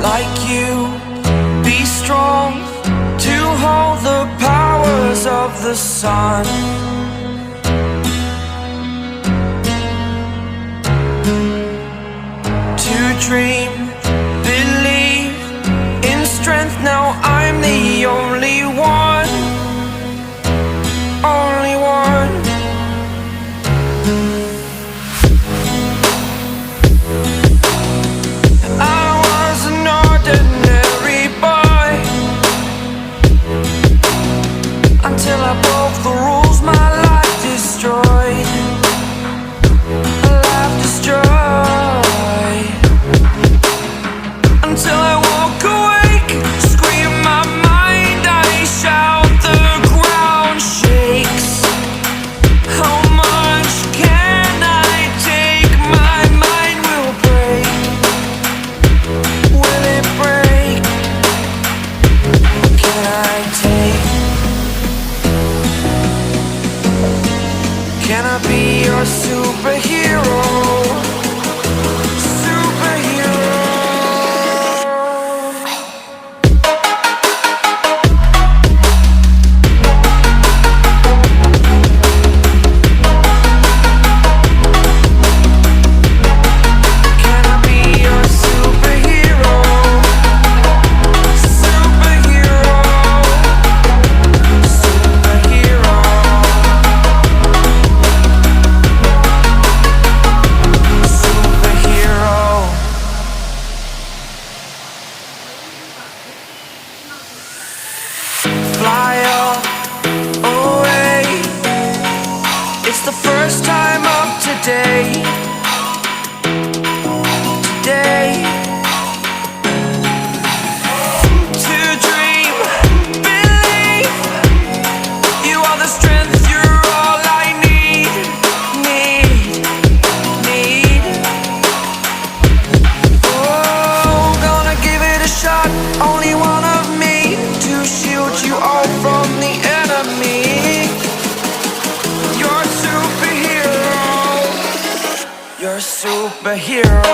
like you, be strong to hold the powers of the sun. To dream, believe in strength. Now I'm the only one, only one. I was an ordinary boy until I broke the rules. My life destroyed, a life destroyed. Until I woke awake, scream my mind, I shout, the ground shakes. How much can I take? My mind will break. Will it break? Can I take? Can I be your superhero? Fly away. It's the first time of today. Today. To dream, believe. You are the strength, you're all I need. Oh, gonna give it a shot. Only one of me to shield you all from the enemy. You're a superhero. You're a superhero.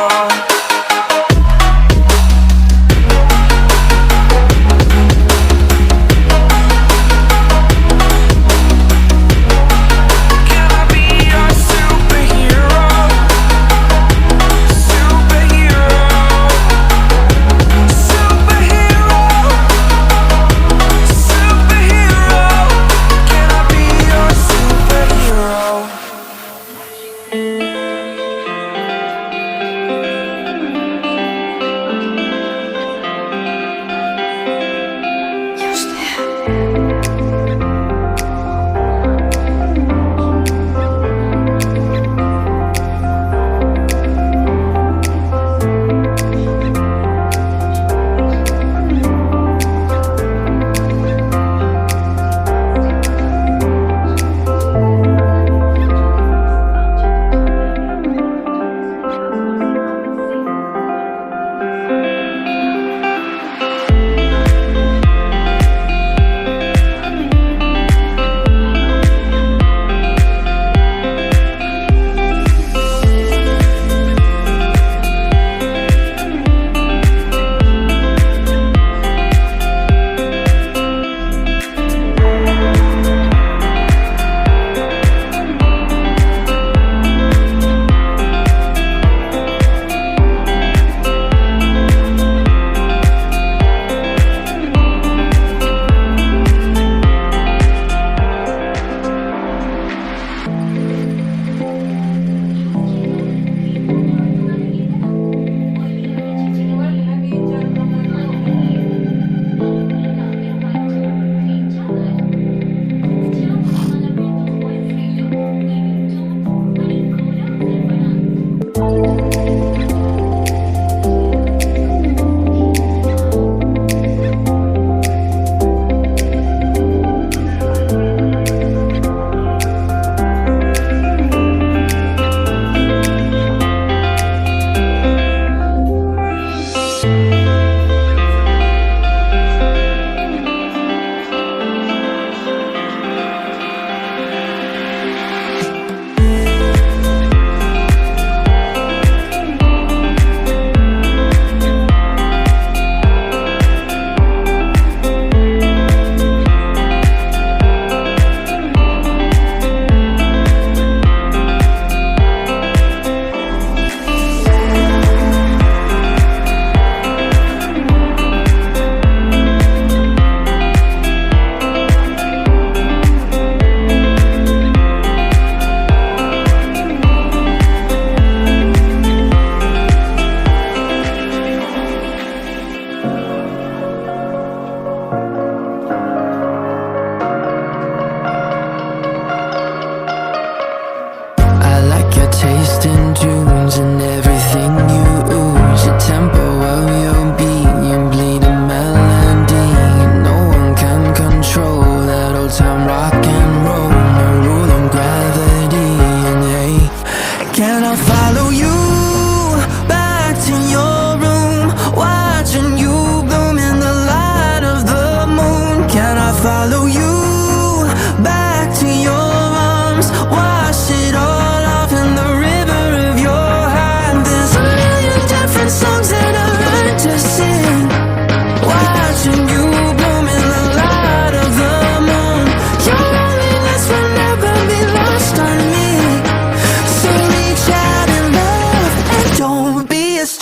Can I be your superhero? Superhero. Superhero. Superhero. Can I be your superhero?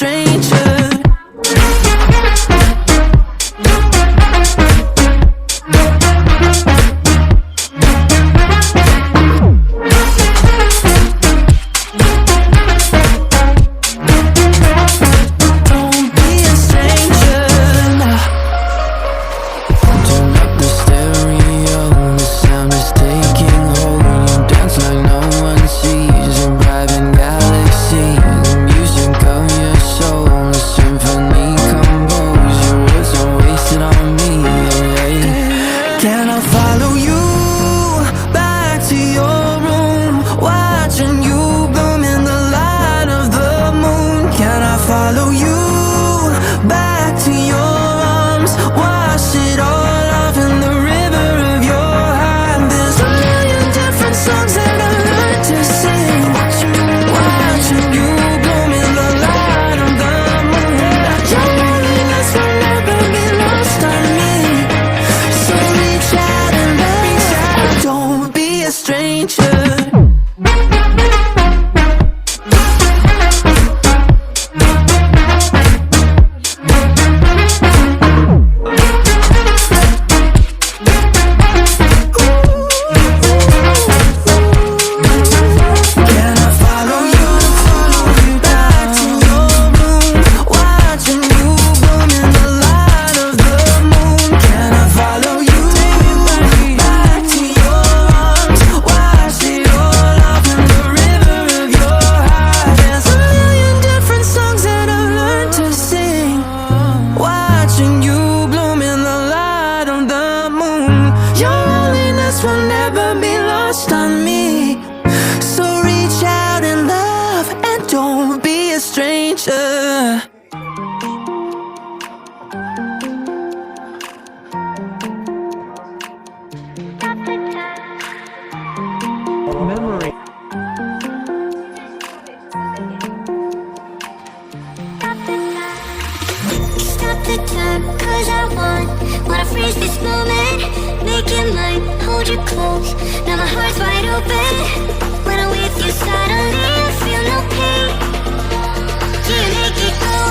stranger. Memory. Stop the time, 'cause I wanna freeze this moment. Make it mine, hold you close. Now my heart's wide open. When I'm with you, suddenly I feel no pain. Do you make it go